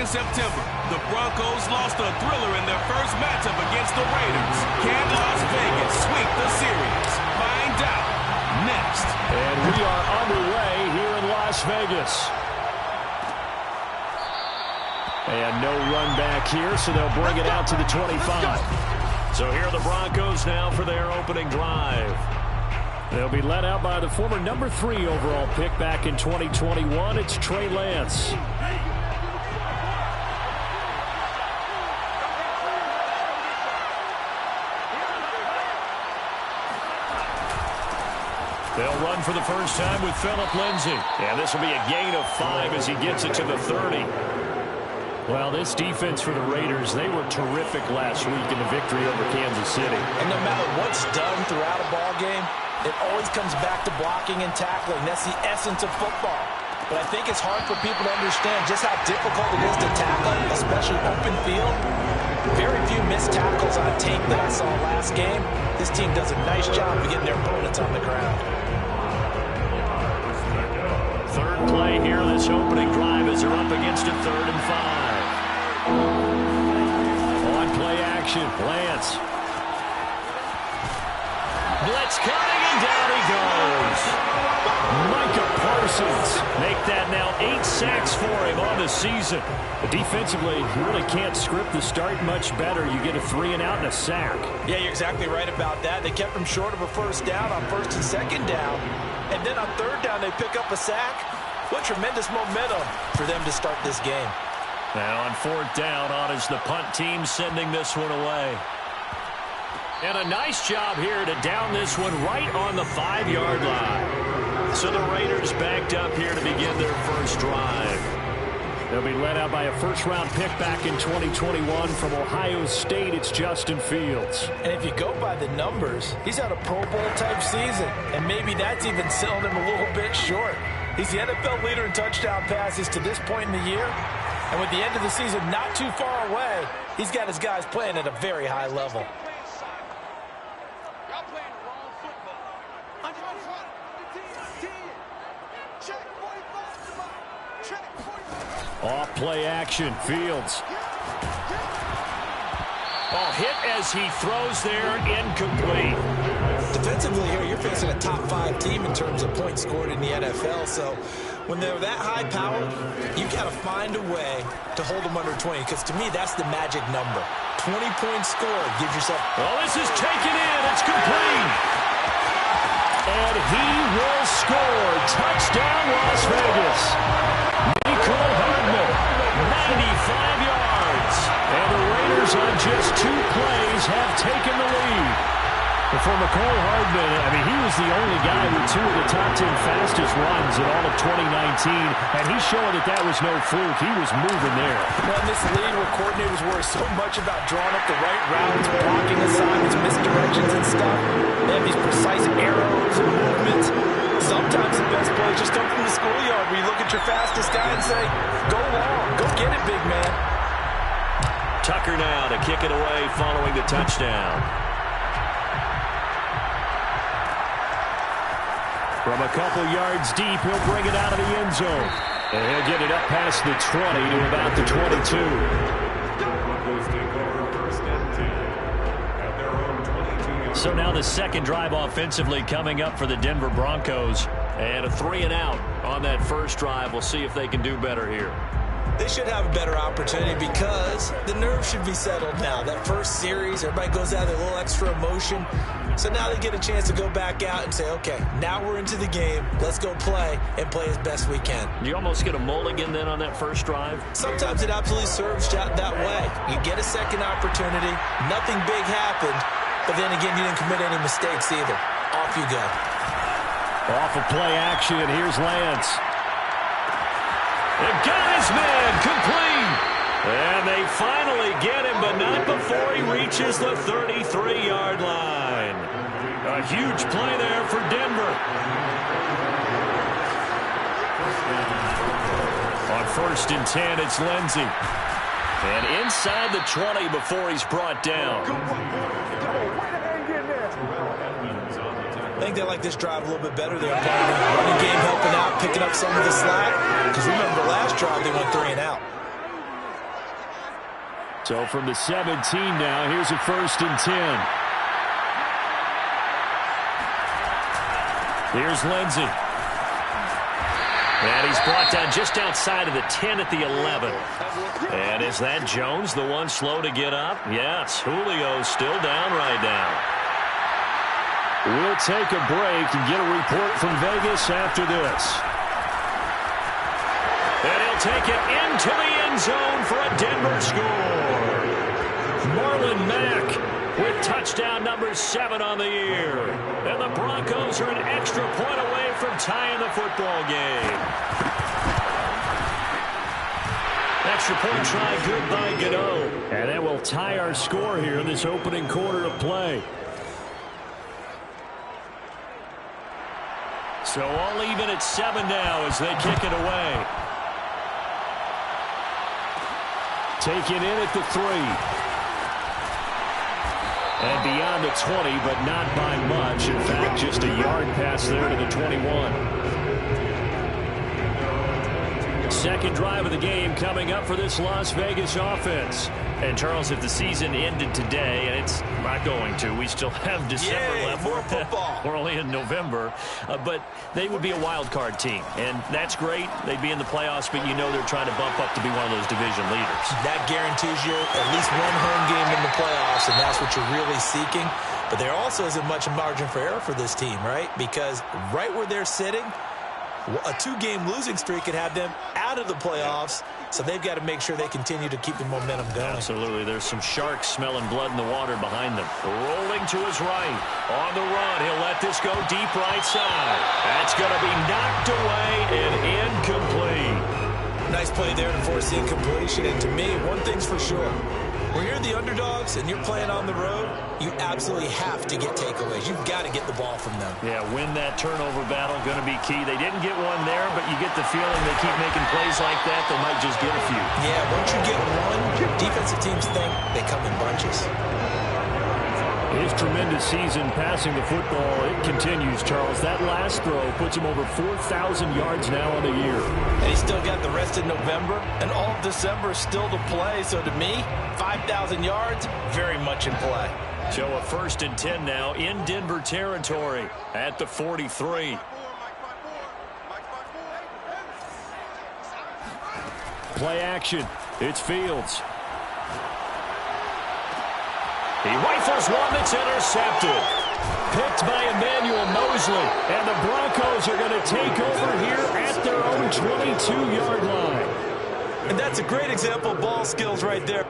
in September, the Broncos lost a thriller in their first matchup against the Raiders. Can Las Vegas sweep the series? Find out next. And we are underway here in Las Vegas. And no run back here, so they'll bring it out to the 25. So here are the Broncos now for their opening drive. They'll be led out by the former number 3 overall pick back in 2021. It's Trey Lance. They'll run for the first time with Phillip Lindsay. And this will be a gain of 5 as he gets it to the 30. Well, this defense for the Raiders, they were terrific last week in the victory over Kansas City. And no matter what's done throughout a ball game, it always comes back to blocking and tackling. That's the essence of football. But I think it's hard for people to understand just how difficult it is to tackle, especially open field. Very few missed tackles on tape that I saw last game. This team does a nice job of getting their opponents on the ground. Third play here, this opening drive as they're up against a 3rd and 5. On play action, Lance. Blitz coming, and down he goes. Micah Parsons make that now 8 sacks for him on the season. But defensively, you really can't script the start much better. You get a 3 and out and a sack. Yeah, you're exactly right about that. They kept him short of a first down on 1st and 2nd down. And then on 3rd down, they pick up a sack. What tremendous momentum for them to start this game. Now on 4th down, on is the punt team sending this one away. And a nice job here to down this one right on the 5-yard line. So the Raiders backed up here to begin their first drive. They'll be led out by a first-round pick back in 2021 from Ohio State. It's Justin Fields. And if you go by the numbers, he's had a Pro Bowl-type season. And maybe that's even selling him a little bit short. He's the NFL leader in touchdown passes to this point in the year. And with the end of the season not too far away, he's got his guys playing at a very high level. Off play action, Fields. Ball hit as he throws there, incomplete. Defensively here, you're facing a top 5 team in terms of points scored in the NFL. So when they're that high power, you got to find a way to hold them under 20. Because to me, that's the magic number. 20 points scored gives yourself. Well, this is taken in. It's complete. And he will score. Touchdown, Las Vegas. 95 yards. And the Raiders on just 2 plays have taken the lead. But for McCole Hardman, I mean, he was the only guy with 2 of the top 10 fastest runs in all of 2019. And he's showing that that was no fluke. He was moving there. Well, in this league where coordinators worry so much about drawing up the right routes, blocking assignments, misdirections and stuff, they have these precise arrows and movements. Sometimes the best plays just come from the schoolyard where you look at your fastest guy and say, go long, go get it, big man. Tucker now to kick it away following the touchdown. From a couple yards deep, he'll bring it out of the end zone. And he'll get it up past the 20 to about the 22. So now the second drive offensively coming up for the Denver Broncos. And a 3 and out on that first drive. We'll see if they can do better here. They should have a better opportunity because the nerves should be settled now. That first series, everybody goes out with a little extra emotion. So now they get a chance to go back out and say, okay, now we're into the game. Let's go play and play as best we can. You almost get a mulligan then on that first drive? Sometimes it absolutely serves that way. You get a second opportunity. Nothing big happened. But then again, you didn't commit any mistakes either. Off you go. Off of play action, here's Lance. They've got his man, complete. And they finally get him, but not before he reaches the 33-yard line. A huge play there for Denver. On 1st and 10, it's Lindsay. And inside the 20 before he's brought down. I think they like this drive a little bit better there, partner. Running game helping out, picking up some of the slack. Because remember, the last drive they went 3 and out. So from the 17 now, here's a 1st and 10. Here's Lindsey. And he's brought down just outside of the 10 at the 11. And is that Jones, the one slow to get up? Yes, Julio's still down right now. We'll take a break and get a report from Vegas after this. And he'll take it into the end zone for a Denver score. Marlon Mack with touchdown number 7 on the year. And the Broncos are an extra point away from tying the football game. Extra point try good by Gano. And that will tie our score here in this opening quarter of play. So all even at 7 now as they kick it away. Taken in at the 3. And beyond the 20, but not by much. In fact, just a yard pass there to the 21. Second drive of the game coming up for this Las Vegas offense. And, Charles, if the season ended today, and it's not going to, we still have December left. More football. We're only in November. But they would be a wild card team. And that's great. They'd be in the playoffs, but you know they're trying to bump up to be one of those division leaders. That guarantees you at least one home game in the playoffs, and that's what you're really seeking. But there also isn't much margin for error for this team, right? Because right where they're sitting, a 2-game losing streak could have them out of the playoffs, so they've got to make sure they continue to keep the momentum going. Absolutely. There's some sharks smelling blood in the water behind them. Rolling to his right. On the run. He'll let this go deep right side. That's going to be knocked away and incomplete. Nice play there to force the incompletion. And to me, one thing's for sure. When you're the underdogs and you're playing on the road, you absolutely have to get takeaways. You've got to get the ball from them. Yeah, win that turnover battle, going to be key. They didn't get one there, but you get the feeling they keep making plays like that, they might just get a few. Yeah, once you get one, defensive teams think they come in bunches. His tremendous season passing the football, it continues, Charles. That last throw puts him over 4,000 yards now on the year. And he's still got the rest of November, and all of December is still to play. So to me, 5,000 yards, very much in play. So a 1st and 10 now in Denver territory at the 43. Play action. It's Fields. He rifles one that's intercepted. Picked by Emmanuel Mosley. And the Broncos are going to take over here at their own 22-yard line. And that's a great example of ball skills right there.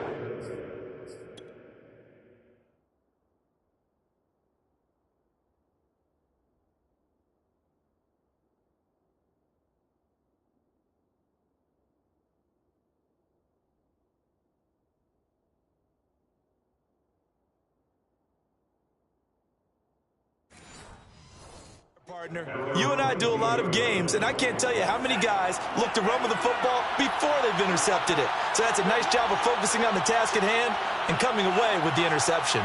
Partner, you and I do a lot of games, and I can't tell you how many guys look to run with the football before they've intercepted it. So that's a nice job of focusing on the task at hand and coming away with the interception.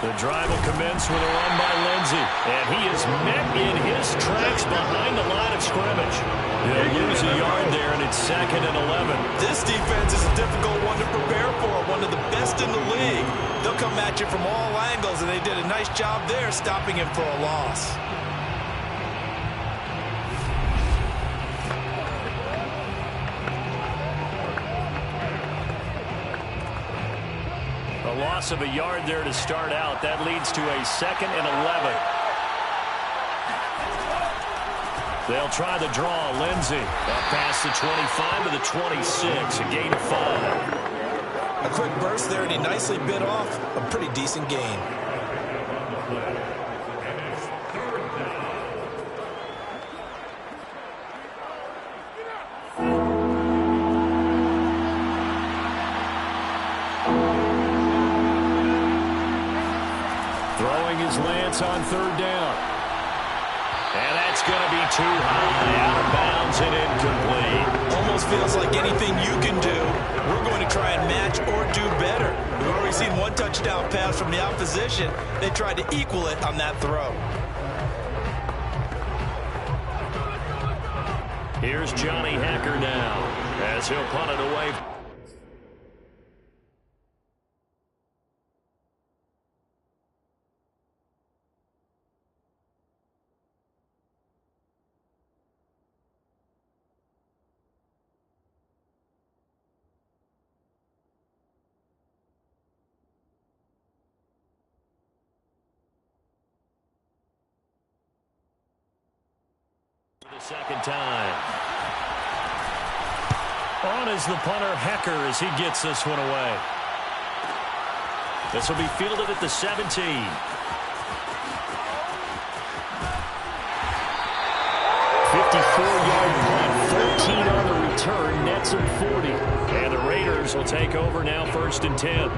The drive will commence with a run by Lindsey, and he is met in his tracks behind the line of scrimmage. They'll lose a yard there, and it's 2nd and 11. This defense is a difficult one to prepare for, one of the best in the league. They'll come at you from all angles, and they did a nice job there stopping him for a loss. A loss of a yard there to start out. That leads to a 2nd and 11. They'll try the draw. Lindsey up past the 25 to the 26. A gain of 5. A quick burst there, and he nicely bit off a pretty decent gain. Throwing his Lance on 3rd down. And that's going to be too high, out of bounds and incomplete. Almost feels like anything you can do, we're going to try and match or do better. We've already seen one touchdown pass from the opposition. They tried to equal it on that throw. Here's Johnny Hacker now as he'll punt it away. Second time. On is the punter, Hecker, as he gets this one away. This will be fielded at the 17. 54-yard punt, 13 on the return, nets him 40. And the Raiders will take over now, 1st and 10.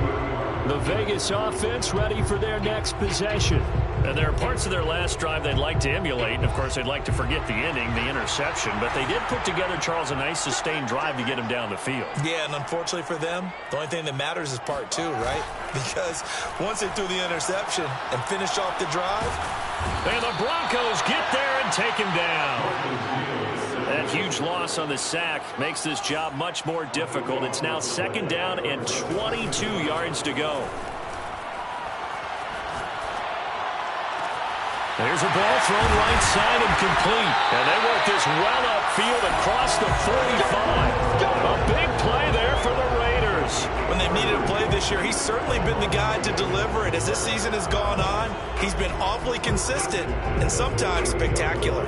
The Vegas offense ready for their next possession. And there are parts of their last drive they'd like to emulate. And, of course, they'd like to forget the inning, the interception. But they did put together, Charles, a nice sustained drive to get him down the field. Yeah, and unfortunately for them, the only thing that matters is part 2, right? Because once they threw the interception and finished off the drive. And the Broncos get there and take him down. That huge loss on the sack makes this job much more difficult. It's now 2nd down and 22 yards to go. There's a ball thrown right side and complete. And they work this well upfield across the 45. A big play there for the Raiders. When they've needed a play this year, he's certainly been the guy to deliver it. As this season has gone on, he's been awfully consistent and sometimes spectacular.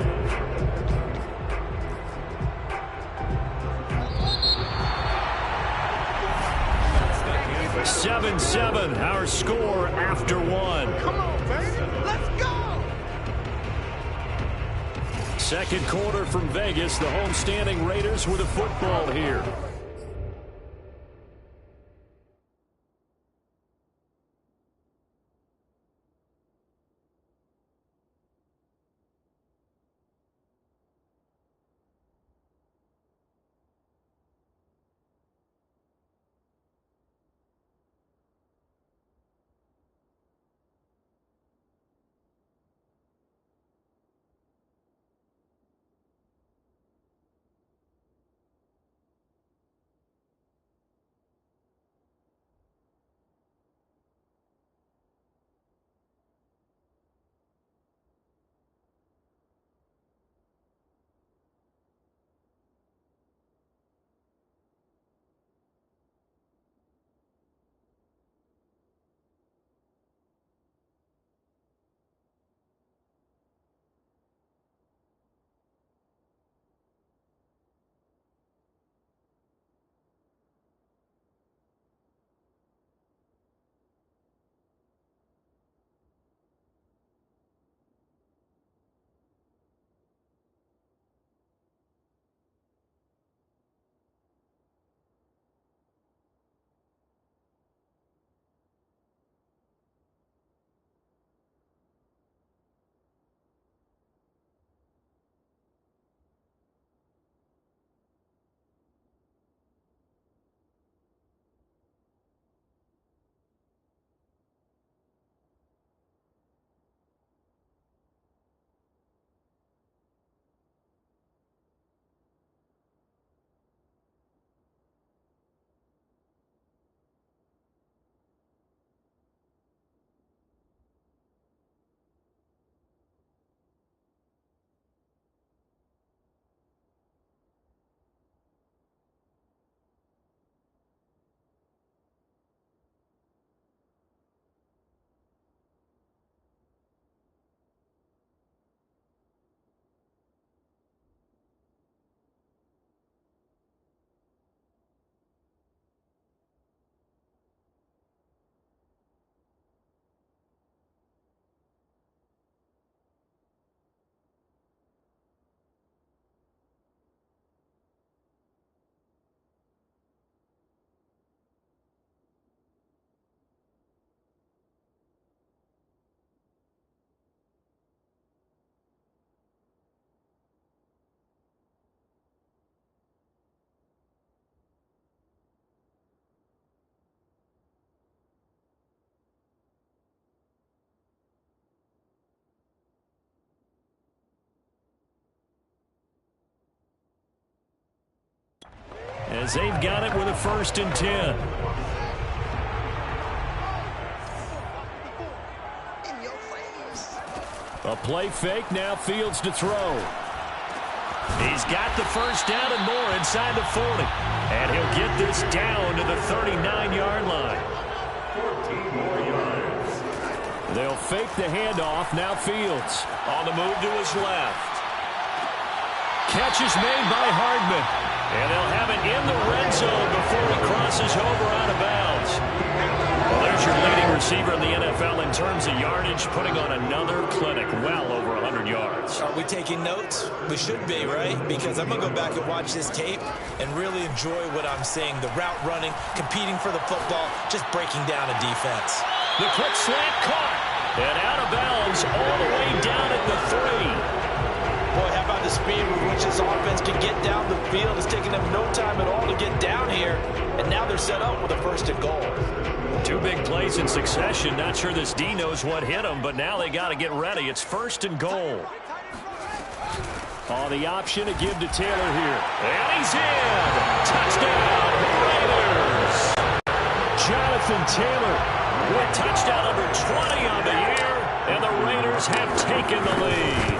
Seven, our score after 1. Come on, baby. Let's go. Second quarter from Vegas. The homestanding Raiders with a football here. As they've got it with a 1st and 10. A play fake, now Fields to throw. He's got the 1st down and more inside the 40. And he'll get this down to the 39-yard line. 14 more yards. They'll fake the handoff, now Fields on the move to his left. Catch is made by Hardman. And they'll have it in the red zone before he crosses over out of bounds. Well, there's your leading receiver in the NFL in terms of yardage, putting on another clinic, well over 100 yards. Are we taking notes? We should be, right? Because I'm going to go back and watch this tape and really enjoy what I'm seeing. The route running, competing for the football, just breaking down a defense. The quick slant caught. And out of bounds all the way down at the 3. Boy, how about the speed with which this offense can get down the field? It's taking them no time at all to get down here. And now they're set up with a first and goal. 2 big plays in succession. Not sure this D knows what hit him, but now they got to get ready. It's first and goal. The option to give to Taylor here. And he's in. Touchdown, Raiders. Jonathan Taylor with touchdown number 20 on the year. And the Raiders have taken the lead.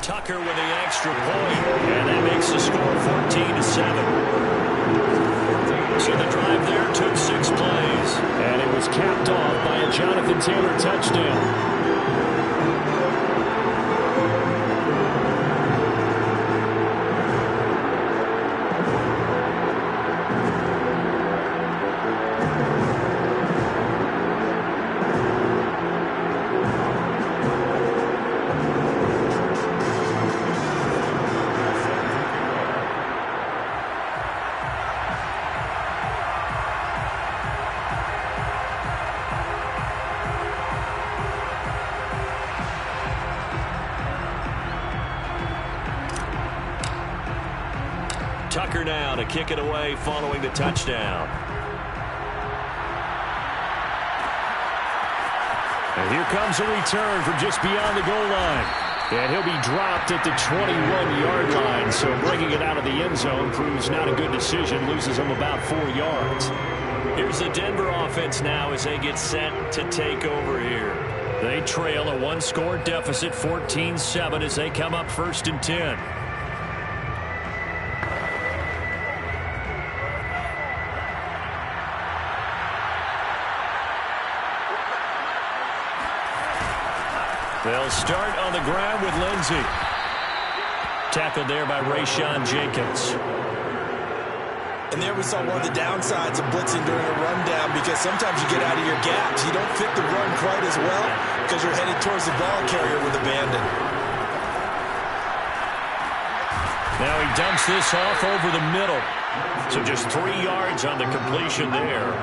Tucker with the extra point, and that makes the score 14-7. So the drive there took 6 plays, and it was capped off by a Jonathan Taylor touchdown. Tucker now to kick it away following the touchdown. And here comes a return from just beyond the goal line. And he'll be dropped at the 21-yard line. So bringing it out of the end zone proves not a good decision. Loses him about 4 yards. Here's the Denver offense now as they get set to take over here. They trail a 1-score deficit, 14-7, as they come up first and 10. They'll start on the ground with Lindsey. Tackled there by Rayshon Jenkins. And there we saw one of the downsides of blitzing during a rundown, because sometimes you get out of your gaps. You don't fit the run quite as well because you're headed towards the ball carrier with abandon. Now he dumps this off over the middle. So just 3 yards on the completion there.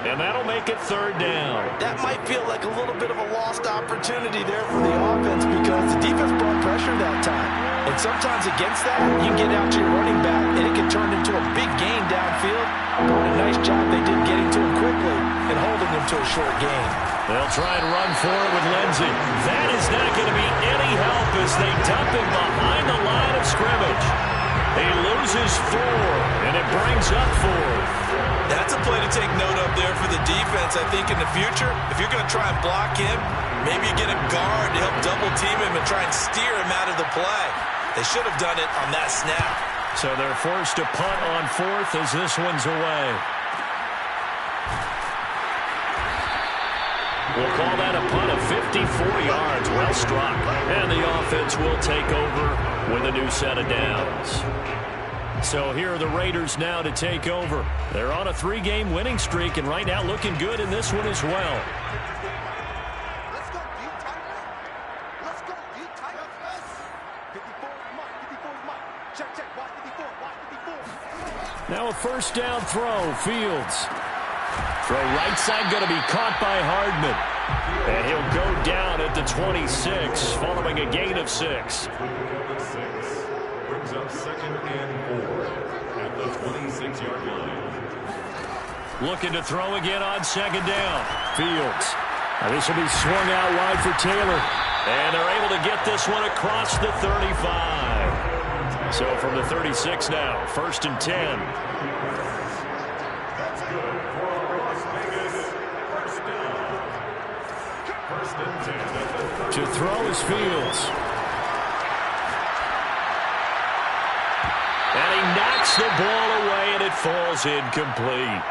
And that'll make it third down. That might feel like a little bit of a lost opportunity there for the offense, because the defense brought pressure that time. And sometimes against that, you can get out to your running back, and it can turn into a big gain downfield. But a nice job they did getting to him quickly and holding him to a short gain. They'll try and run for it with Lindsey. That is not going to be any help as they dump him behind the line of scrimmage. He loses 4, and it brings up 4. That's a play to take note of there for the defense. I think in the future, if you're going to try and block him, maybe you get a guard to help double team him and try and steer him out of the play. They should have done it on that snap. So they're forced to punt on 4th as this one's away. We'll call that a punt of 54 yards. Well struck. And the offense will take over with a new set of downs. So here are the Raiders now to take over. They're on a 3-game winning streak, and right now looking good in this one as well. Let's go, deep tight. Let's go, deep tight. 54 is mine. 54 is mine. Check, check. Watch 54. Watch 54. Now a first down throw. Fields. Throw right side going to be caught by Hardman. And he'll go down at the 26 following a gain of 6. Brings up second and 4 at the 26-yard line. Looking to throw again on second down. Fields. Now this will be swung out wide for Taylor. And they're able to get this one across the 35. So from the 36 now, first and 10. That's good for Las Vegas. First down. First and 10 at the 30. To throw is Fields. And he knocks the ball away, and it falls incomplete.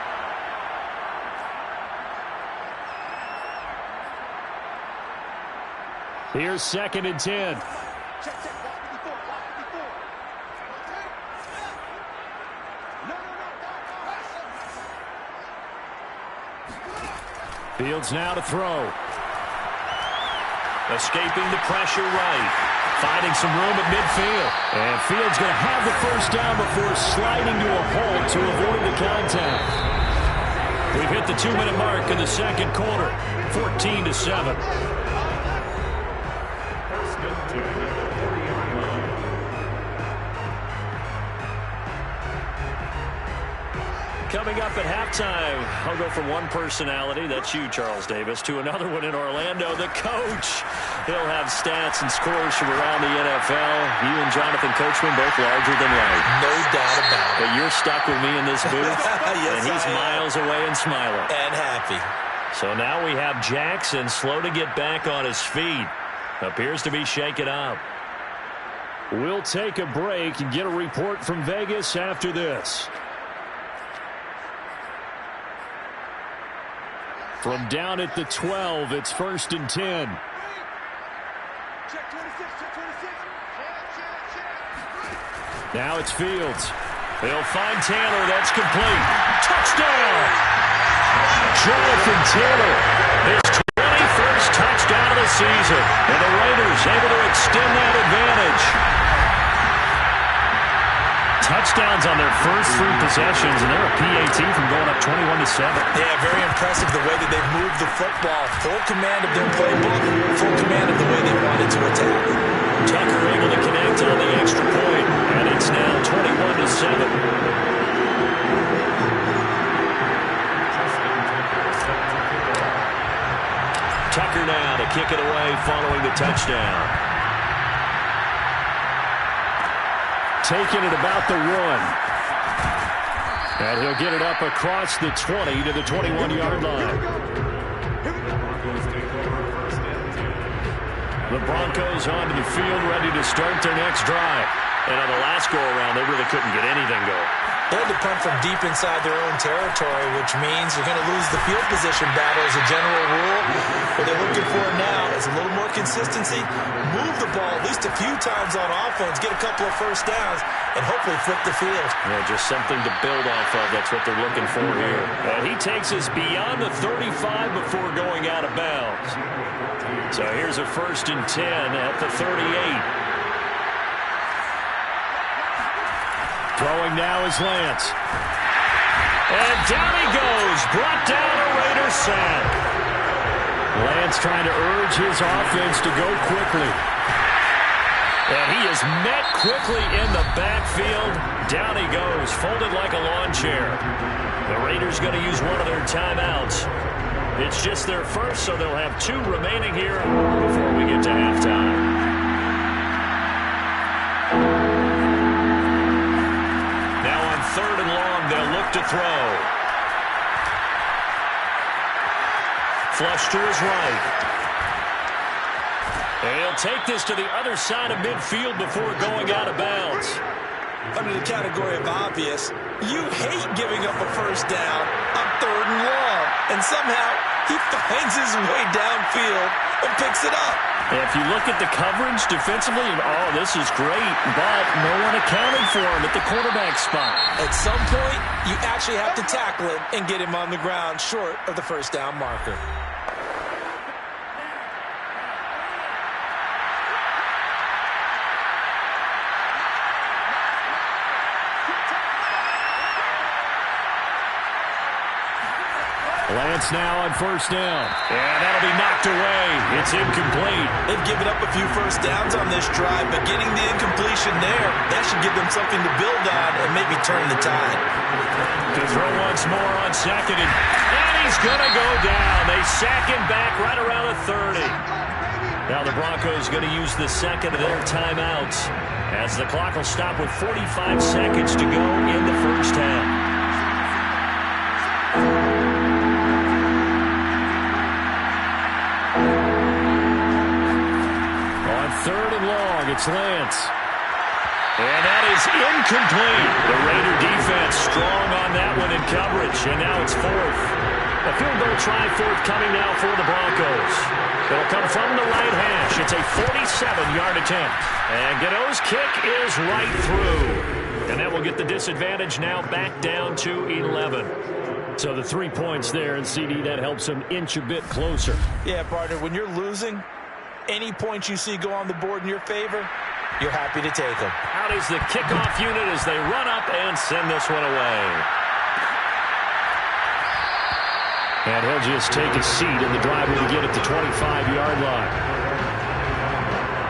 Here's second and 10. Check, check. Watch 54. Watch 54. Fields now to throw. Escaping the pressure right. Finding some room at midfield. And Fields going to have the first down before sliding to a halt to avoid the contact. We've hit the 2-minute mark in the second quarter. 14-7. First and 10 at the 40-yard line. Coming up at halftime, I'll go from one personality, that's you, Charles Davis, to another one in Orlando, the coach. He'll have stats and scores from around the NFL. You and Jonathan Coachman both larger than life. No doubt about it. But you're stuck with me in this booth, Yes, and he's miles away and smiling. And happy. So now we have Jackson slow to get back on his feet. Appears to be shaken up. We'll take a break and get a report from Vegas after this. From down at the 12, it's 1st and 10. Check 26, check 26. Now it's Fields. They'll find Taylor. That's complete. Touchdown! Jonathan Taylor, his 21st touchdown of the season. And the Raiders able to extend that advantage. Touchdowns on their first 3 possessions, and they're a PAT from going up 21-7. Yeah, very impressive the way that they've moved the football. Full command of their playbook, full command of the way they wanted to attack. Tucker able to connect on the extra point, and it's now 21-7. Tucker now to kick it away following the touchdown. Taking it about the 1. And he'll get it up across the 20 to the 21-yard line. The Broncos onto the field, ready to start their next drive. And on the last go-around, they really couldn't get anything going. They had to punt from deep inside their own territory, which means you're going to lose the field position battle as a general rule. What they're looking for now is a little more consistency, move the ball at least a few times on offense, get a couple of first downs, and hopefully flip the field. Yeah, just something to build off of. That's what they're looking for here. And he takes us beyond the 35 before going out of bounds. So here's a 1st and 10 at the 38. Throwing now is Lance. And down he goes. Brought down a Raider sack. Lance trying to urge his offense to go quickly. And he is met quickly in the backfield. Down he goes, folded like a lawn chair. The Raiders going to use one of their timeouts. It's just their first, so they'll have 2 remaining here before we get to halftime. Now on 3rd and long, they'll look to throw. Flush to his right. And he'll take this to the other side of midfield before going out of bounds. Under the category of obvious, you hate giving up a first down on 3rd and long. And somehow, he finds his way downfield and picks it up. And if you look at the coverage defensively, oh, this is great, but no one accounted for him at the quarterback spot. At some point, you actually have to tackle him and get him on the ground short of the first down marker. Lance now on 1st down. And that'll be knocked away. It's incomplete. They've given up a few first downs on this drive, but getting the incompletion there, that should give them something to build on and maybe turn the tide. To throw once more on 2nd, and he's going to go down. They sack him back right around the 30. Now the Broncos going to use the 2nd of their timeouts as the clock will stop with 45 seconds to go in the first half. On 3rd and long, it's Lance. And that is incomplete. The Raider defense strong on that one in coverage, and now it's 4th. A field goal try forthcoming now for the Broncos. It'll come from the right hash. It's a 47-yard attempt. And Gano's kick is right through. And that will get the disadvantage now back down to 11. So the 3 points there, and CD, that helps him inch a bit closer. Yeah, partner, when you're losing, any points you see go on the board in your favor, you're happy to take them. Out is the kickoff unit as they run up and send this one away. And he'll just take a seat in the driver to get at the 25-yard line.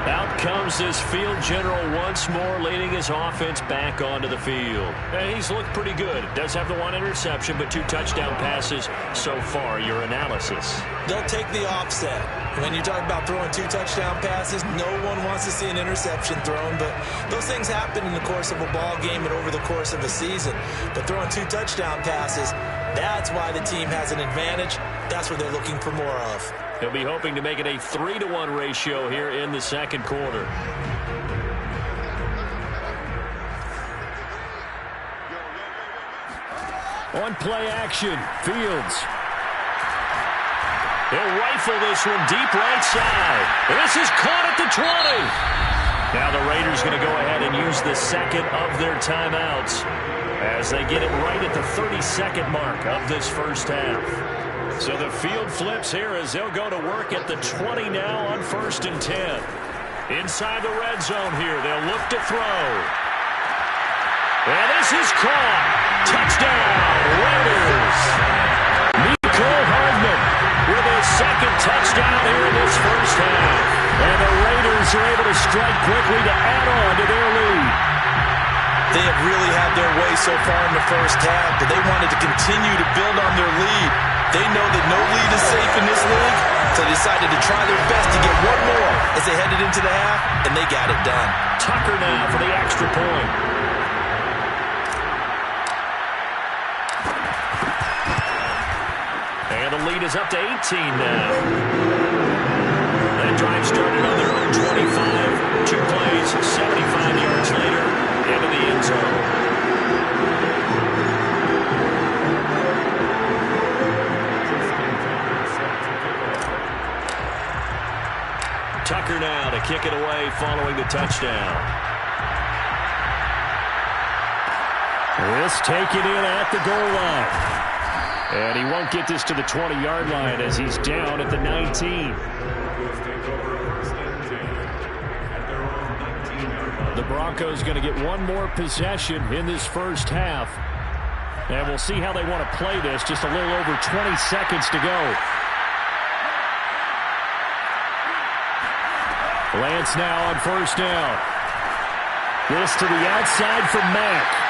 Out comes this field general once more, leading his offense back onto the field. And he's looked pretty good. Does have the 1 interception, but 2 touchdown passes so far. Your analysis? They'll take the offset. When you talk about throwing 2 touchdown passes, no one wants to see an interception thrown, but those things happen in the course of a ball game and over the course of a season. But throwing 2 touchdown passes, that's why the team has an advantage. That's what they're looking for more of. He'll be hoping to make it a 3-to-1 ratio here in the second quarter. On play action, Fields. He'll rifle this one deep right side. This is caught at the 20. Now the Raiders going to go ahead and use the second of their timeouts as they get it right at the 32nd mark of this first half. So the field flips here as they'll go to work at the 20 now on 1st and 10. Inside the red zone here, they'll look to throw. And this is caught. Touchdown, Raiders. Nico Hardman with his second touchdown here in this first half. And the Raiders are able to strike quickly to add on to their lead. They have really had their way so far in the first half, but they wanted to continue to build on their lead. They know that no lead is safe in this league, so they decided to try their best to get one more as they headed into the half, and they got it done. Tucker now for the extra point. And the lead is up to 18 now. That drive started on their own 25. 2 plays, 75 yards later, into the end zone. Tucker now to kick it away following the touchdown. This taken in at the goal line. And he won't get this to the 20-yard line as he's down at the 19. The Broncos going to get one more possession in this first half. And we'll see how they want to play this. Just a little over 20 seconds to go. Lance now on 1st down. This to the outside for Mack.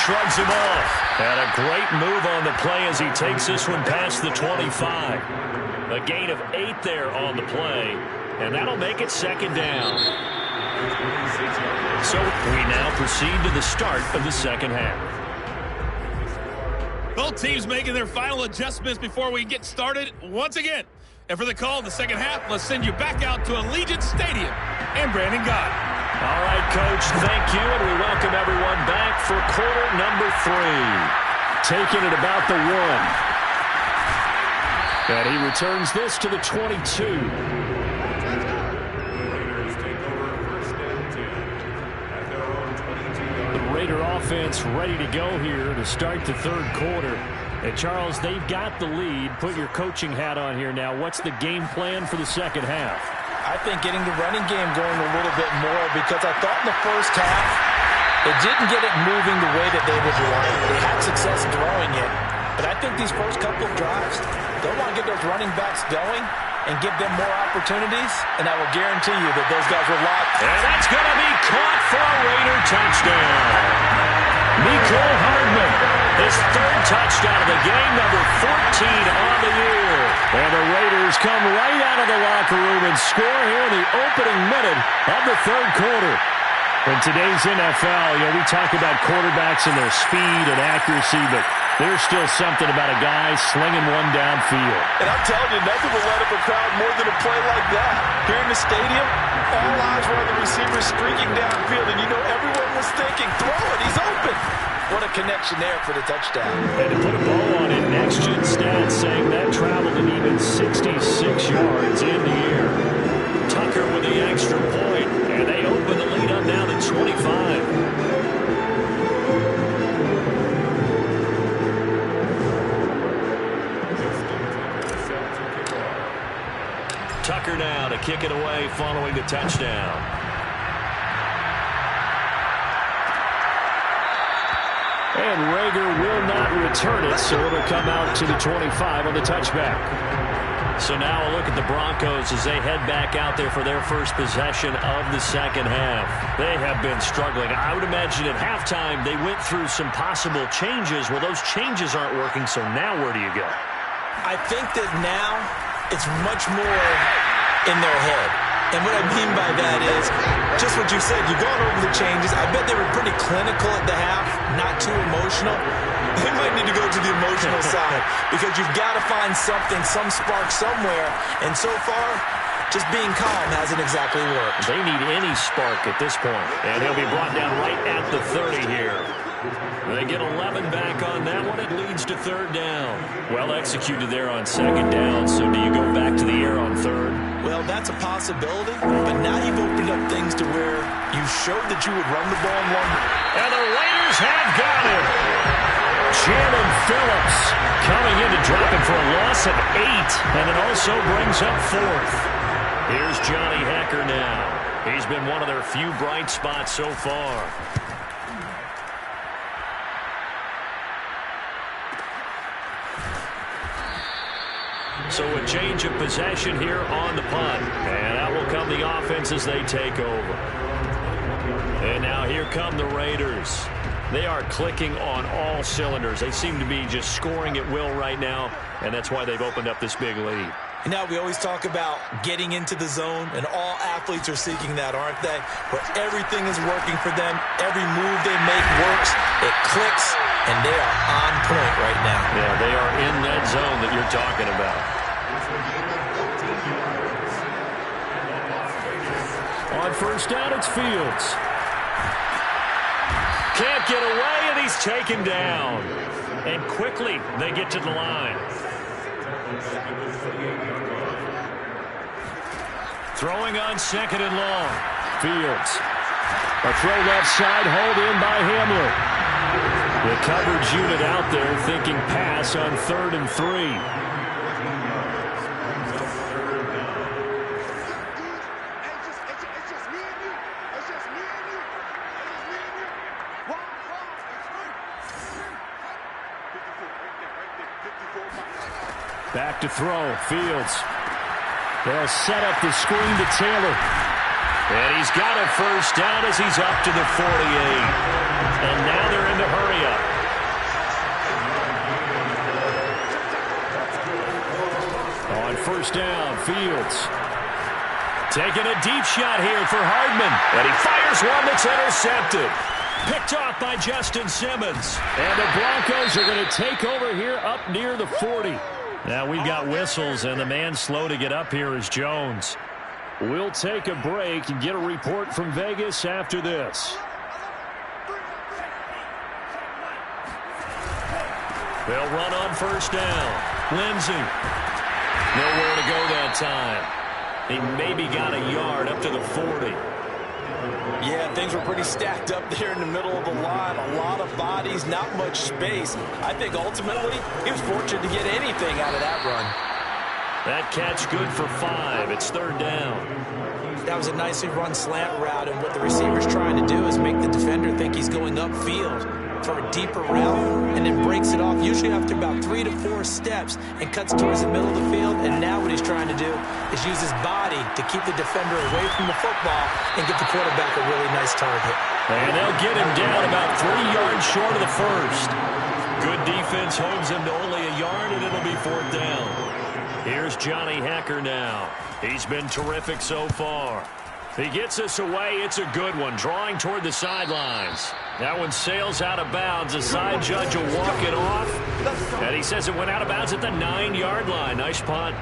Shrugs him off. And a great move on the play as he takes this one past the 25. A gain of 8 there on the play. And that'll make it 2nd down. So we now proceed to the start of the second half. Both teams making their final adjustments before we get started once again. And for the call in the second half, let's send you back out to Allegiant Stadium and Brandon Gott. All right, Coach, thank you, and we welcome everyone back for quarter number 3. Taking it about the 1. And he returns this to the 22. The Raider offense ready to go here to start the third quarter. And, Charles, they've got the lead. Put your coaching hat on here now. What's the game plan for the second half? I think getting the running game going a little bit more, because I thought in the first half it didn't get it moving the way that they would like. They had success throwing it, but I think these first couple of drives, they'll want to get those running backs going and give them more opportunities, and I will guarantee you that those guys will lock. And that's going to be caught for a Raider touchdown. Nico Hardman, his 3rd touchdown of the game, number 14 on the year. And the Raiders come right out of the locker room and score here in the opening minute of the third quarter. In today's NFL, we talk about quarterbacks and their speed and accuracy, but there's still something about a guy slinging one downfield. And I'm telling you, nothing will light up a crowd more than a play like that. Here in the stadium, all eyes were on the receiver streaking downfield, and you know everyone was thinking, throw it, he's open. What a connection there for the touchdown. And to put a ball on it, next-gen stats saying that traveled an even 66 yards in the air. Tucker with the extra point, and they open the lead up now to 25. Hacker now to kick it away following the touchdown. And Rager will not return it, so it'll come out to the 25 on the touchback. So now a look at the Broncos as they head back out there for their first possession of the second half. They have been struggling. I would imagine at halftime they went through some possible changes. Well, those changes aren't working, so now where do you go? I think that now it's much more in their head. And what I mean by that is just what you said. You've gone over the changes. I bet they were pretty clinical at the half, not too emotional. They might need to go to the emotional side because you've got to find something, some spark somewhere. And so far, just being calm hasn't exactly worked. They need any spark at this point. And he'll be brought down right at the 30 here. They get 11 back on that one. It leads to third down. Well executed there on second down. So do you go back to the air on third? Well, that's a possibility. But now you've opened up things to where you showed that you would run the ball in one. And the Raiders have got it. Jalen Phillips coming in to drop it for a loss of 8. And it also brings up fourth. Here's Johnny Hacker now. He's been one of their few bright spots so far. So a change of possession here on the punt. And that will come the offense as they take over. And now here come the Raiders. They are clicking on all cylinders. They seem to be just scoring at will right now, and that's why they've opened up this big lead. And now we always talk about getting into the zone, and all athletes are seeking that, aren't they? Where everything is working for them. Every move they make works. It clicks, and they are on point right now. Yeah, they are in that zone that you're talking about. On first down, it's Fields. Can't get away, and he's taken down. And quickly, they get to the line. Throwing on second and long. Fields. A throw left side, hauled in by Hamler. The coverage unit out there thinking pass on 3rd and 3. Back to throw. Fields. They'll set up the screen to Taylor. And he's got a first down as he's up to the 48. And now they're in the hurry up. On first down, Fields. Taking a deep shot here for Hardman. And he fires one that's intercepted. Picked off by Justin Simmons. And the Broncos are going to take over here up near the 40. Now we've got whistles, and the man slow to get up here is Jones. We'll take a break and get a report from Vegas after this. They'll run on first down. Lindsey. Nowhere to go that time. He maybe got a yard up to the 40. Yeah, things were pretty stacked up there in the middle of the line. A lot of bodies, not much space. I think ultimately he was fortunate to get anything out of that run. That catch good for 5. It's third down. That was a nicely run slant route, and what the receiver's trying to do is make the defender think he's going upfield for a deeper route, and then breaks it off, usually after about 3 to 4 steps, and cuts towards the middle of the field. And now what he's trying to do is use his body to keep the defender away from the football and give the quarterback a really nice target. And they'll get him down about 3 yards short of the first. Good defense holds him to only a yard, and it'll be fourth down. Here's Johnny Hacker now. He's been terrific so far. He gets us away. It's a good one, drawing toward the sidelines. That one sails out of bounds. The side judge will walk it off. And he says it went out of bounds at the 9-yard line. Nice punt.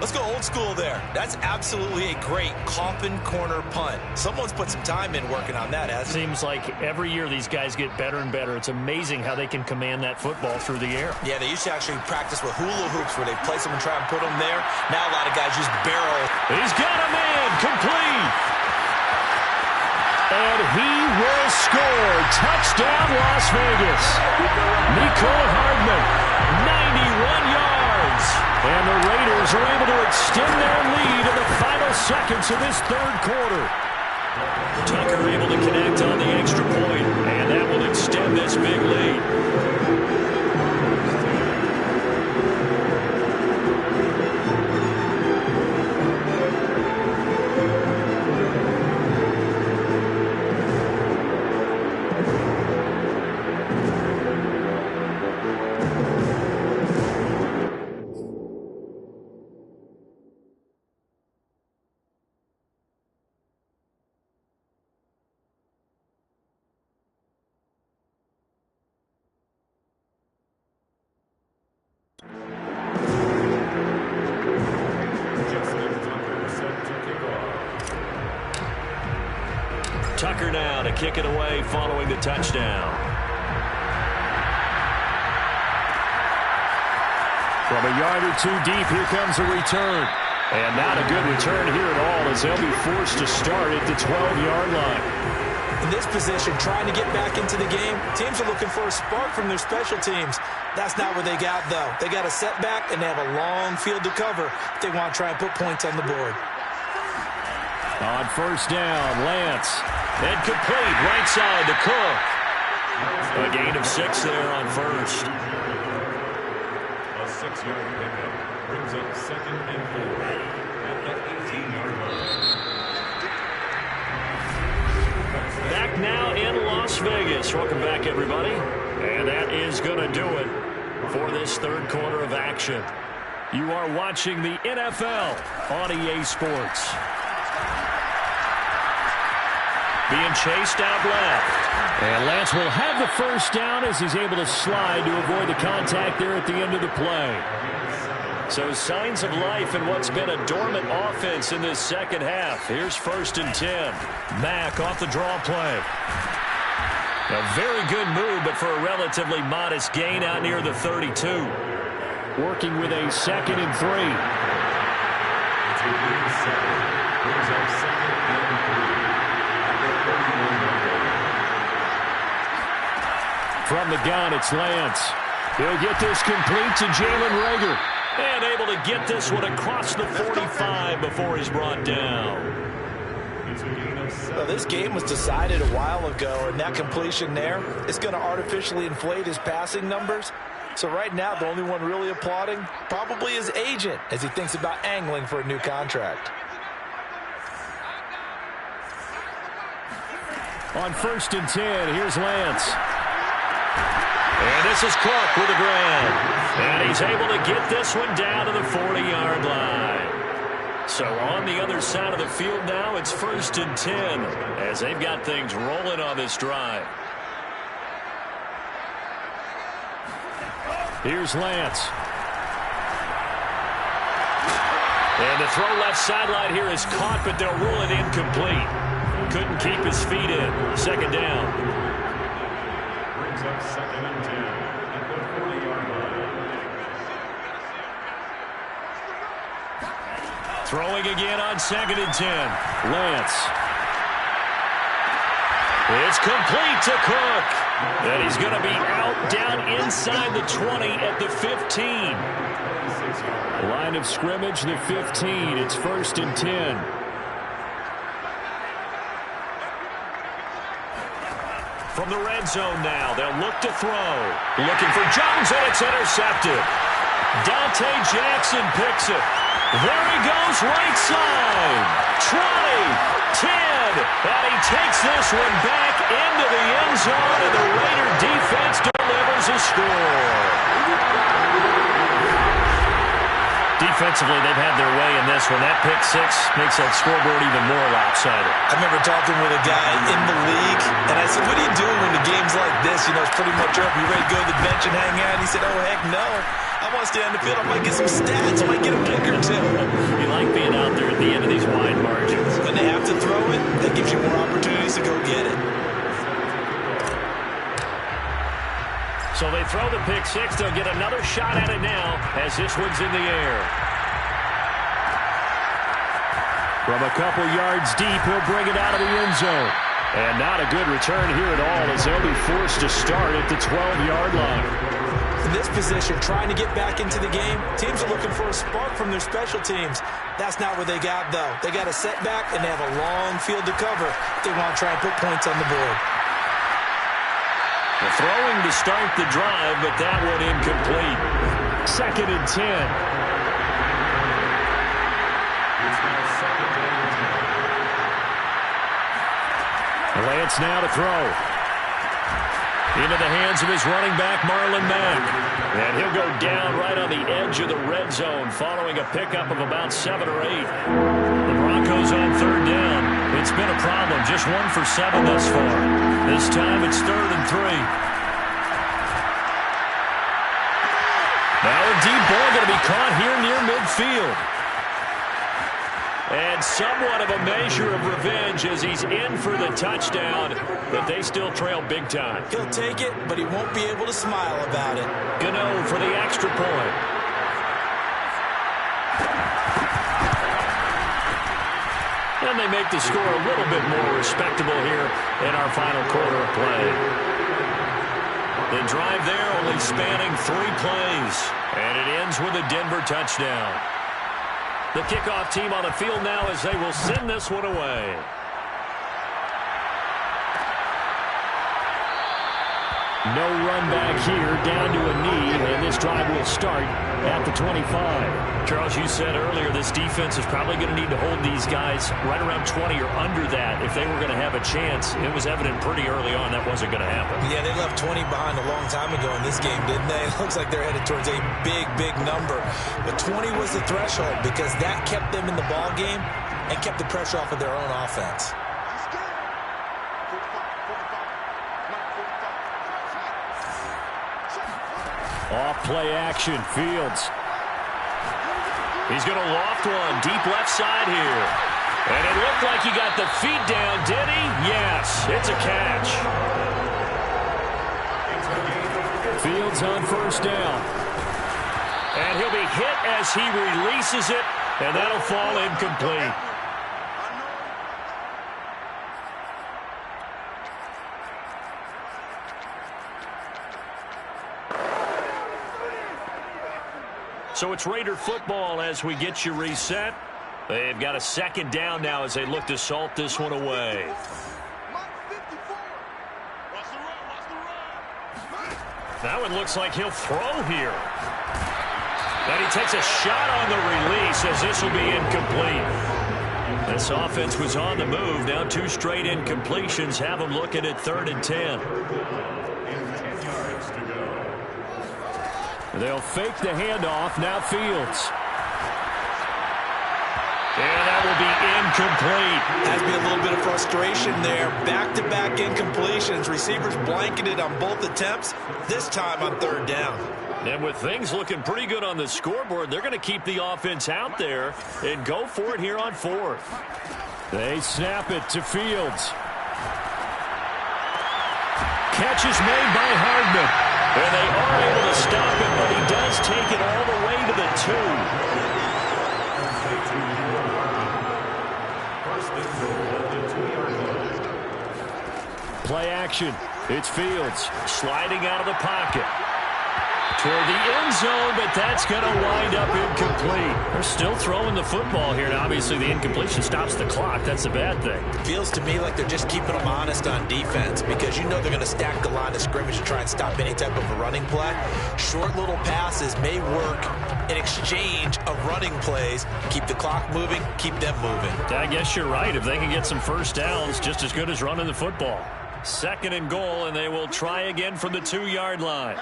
Let's go old school there. That's absolutely a great coffin corner punt. Someone's put some time in working on that, hasn't it? Seems like every year these guys get better and better. It's amazing how they can command that football through the air. Yeah, they used to actually practice with hula hoops where they place them and try and put them there. Now a lot of guys just barrel. He's got a man complete. And he will score. Touchdown, Las Vegas. Nicole Hardman, 91 yards. does. And the Raiders are able to extend their lead in the final seconds of this third quarter. Tucker able to connect on the extra point, and that will extend this big lead. Tucker now to kick it away following the touchdown. From a yard or two deep, here comes a return. And not a good return here at all as they'll be forced to start at the 12-yard line. In this position, trying to get back into the game, teams are looking for a spark from their special teams. That's not what they got, though. They got a setback, and they have a long field to cover if they want to try and put points on the board. On first down, Lance. Incomplete, right side to Cook. A gain of 6 there on first. A 6-yard pickup brings up 2nd and 4 at the 18-yard line. Back now in Las Vegas. Welcome back, everybody. And that is going to do it for this third quarter of action. You are watching the NFL on EA Sports. Being chased out left. And Lance will have the first down as he's able to slide to avoid the contact there at the end of the play. So signs of life in what's been a dormant offense in this second half. Here's 1st and 10. Mack off the draw play. A very good move, but for a relatively modest gain out near the 32. Working with a 2nd and 3. Brings up 2nd and 3. From the gun, it's Lance. He'll get this complete to Jalen Reagor. And able to get this one across the 45 before he's brought down. Well, this game was decided a while ago, and that completion there is going to artificially inflate his passing numbers. So right now, the only one really applauding probably his agent as he thinks about angling for a new contract. On 1st and 10, here's Lance. And this is Cook with a grab. And he's able to get this one down to the 40-yard line. So on the other side of the field now, it's 1st and 10 as they've got things rolling on this drive. Here's Lance. And the throw left sideline here is caught, but they'll rule it incomplete. Couldn't keep his feet in. 2nd down. Brings up 2nd and 10 at the 40-yard line. Throwing again on 2nd and 10. Lance. It's complete to Cook. And he's going to be out down inside the 20 at the 15. Line of scrimmage, the 15. It's 1st and 10. From the red zone now, they'll look to throw. Looking for Jones, and it's intercepted. Dante Jackson picks it. There he goes, right side. 20, 10, and he takes this one back into the end zone, and the Raider defense delivers a score. Defensively, they've had their way in this one. That pick 6 makes that scoreboard even more lopsided. I remember talking with a guy in the league, and I said, what are you doing when the game's like this? You know, it's pretty much over. You ready to go to the bench and hang out? And he said, oh, heck no. I want to stay on the field. I might get some stats. I might get a pick or two. You like being out there at the end of these wide margins. When they have to throw it, that gives you more opportunities to go get it. So they throw the pick 6. They'll get another shot at it now as this one's in the air. From a couple yards deep, he'll bring it out of the end zone. And not a good return here at all as they'll be forced to start at the 12-yard line. In this position, trying to get back into the game, teams are looking for a spark from their special teams. That's not what they got, though. They got a setback, and they have a long field to cover if they want to try and put points on the board. The throwing to start the drive, but that one incomplete. 2nd and 10. Lance now to throw. Into the hands of his running back, Marlon Mack. And he'll go down right on the edge of the red zone following a pickup of about 7 or 8. The Broncos on 3rd down. It's been a problem. Just 1 for 7 thus far. This time it's 3rd and 3. Now a deep ball going to be caught here near midfield. And somewhat of a measure of revenge as he's in for the touchdown, but they still trail big time. He'll take it, but he won't be able to smile about it. Gano for the extra point. And they make the score a little bit more respectable here in our final quarter of play. The drive there only spanning 3 plays, and it ends with a Denver touchdown. The kickoff team on the field now as they will send this one away. No run back here, down to a knee, and this drive will start at the 25. Charles, you said earlier this defense is probably going to need to hold these guys right around 20 or under that if they were going to have a chance. It was evident pretty early on that wasn't going to happen. Yeah, they left 20 behind a long time ago in this game, didn't they? It looks like they're headed towards a big, big number. But 20 was the threshold because that kept them in the ball game and kept the pressure off of their own offense. Off play action, Fields. He's going to loft one, deep left side here. And it looked like he got the feet down, did he? Yes, it's a catch. Fields on 1st down. And he'll be hit as he releases it, and that'll fall incomplete. So it's Raider football as we get you reset. They've got a 2nd down now as they look to salt this one away. That one looks like he'll throw here. And he takes a shot on the release as this will be incomplete. This offense was on the move. Now 2 straight incompletions have them looking at 3rd and 10. They'll fake the handoff. Now Fields. And that will be incomplete. Has to be a little bit of frustration there. Back-to-back incompletions. Receivers blanketed on both attempts, this time on 3rd down. And with things looking pretty good on the scoreboard, they're going to keep the offense out there and go for it here on 4th. They snap it to Fields. Catch is made by Hardman. And they are able to stop him, but he does take it all the way to the 2. Play action. It's Fields sliding out of the pocket. Toward the end zone, but that's going to wind up incomplete. They're still throwing the football here, and obviously the incompletion stops the clock. That's a bad thing. Feels to me like they're just keeping them honest on defense because you know they're going to stack the line of scrimmage to try and stop any type of a running play. Short little passes may work in exchange of running plays. Keep the clock moving, keep them moving. I guess you're right. If they can get some 1st downs, just as good as running the football. 2nd and goal, and they will try again from the 2-yard line.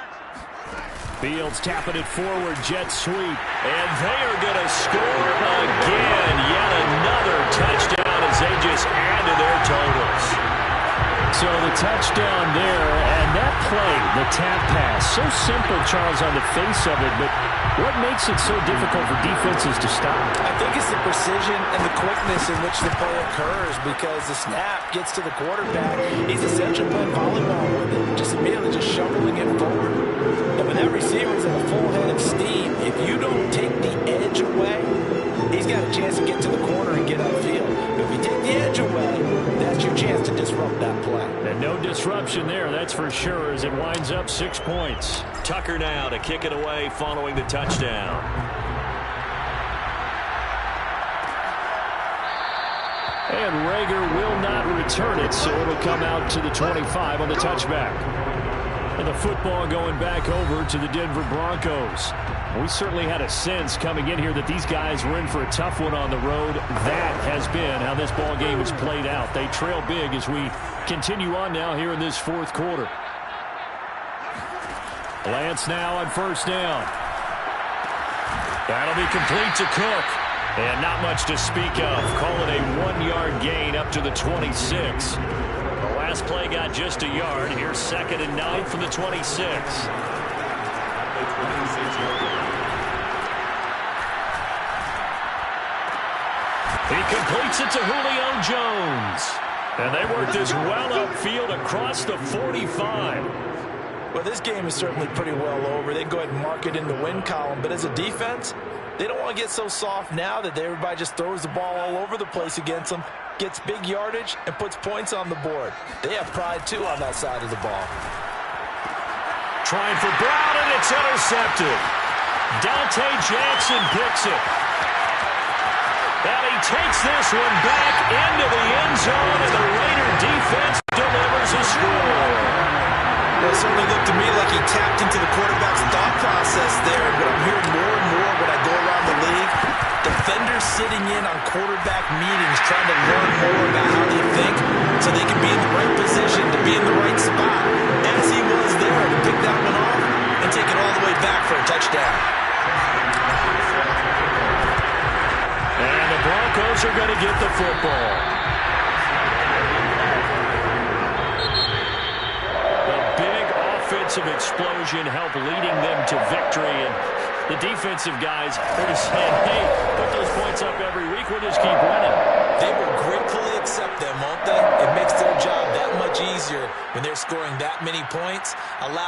Fields tapping it forward, jet sweep. And they are going to score again. Yet another touchdown as they just add to their totals. So the touchdown there, and that play, the tap pass, so simple, Charles, on the face of it, but what makes it so difficult for defenses to stop? I think it's the precision and the quickness in which the play occurs because the snap gets to the quarterback. He's essentially playing volleyball with it, just immediately just shoveling it forward. And when that receiver's in a full head of steam, if you don't take the edge away, he's got a chance to get to the corner and get upfield. But if you take the edge away, that's your chance to disrupt that play. And no disruption there, that's for sure, as it winds up 6 points. Tucker now to kick it away following the touchdown. And Rager will not return it, so it'll come out to the 25 on the touchback. And the football going back over to the Denver Broncos. We certainly had a sense coming in here that these guys were in for a tough one on the road. That has been how this ball game has played out. They trail big as we continue on now here in this fourth quarter. Lance now on first down. That'll be complete to Cook. And not much to speak of. Call it a 1-yard gain up to the 26. The last play got just a yard. Here's 2nd and 9 from the 26. He completes it to Julio Jones. And they work this well upfield across the 45. Well, this game is certainly pretty well over. They go ahead and mark it in the win column. But as a defense, they don't want to get so soft now that everybody just throws the ball all over the place against them, gets big yardage, and puts points on the board. They have pride, too, on that side of the ball. Trying for Brown, and it's intercepted. Dante Jackson picks it. And he takes this one back into the end zone, and the Raider defense delivers a score. Well, it certainly looked to me like he tapped into the quarterback's thought process there, but I'm hearing more and more when I go around the league. Defenders sitting in on quarterback meetings trying to learn more about how they think so they can be in the right position to be in the right spot, as he was there to pick that one off and take it all the way back for a touchdown. And the Broncos are going to get the football. Offensive explosion helped leading them to victory, and the defensive guys are just saying, hey, put those points up every week, we'll just keep winning. They will gratefully accept them, won't they? It makes their job that much easier when they're scoring that many points. Allow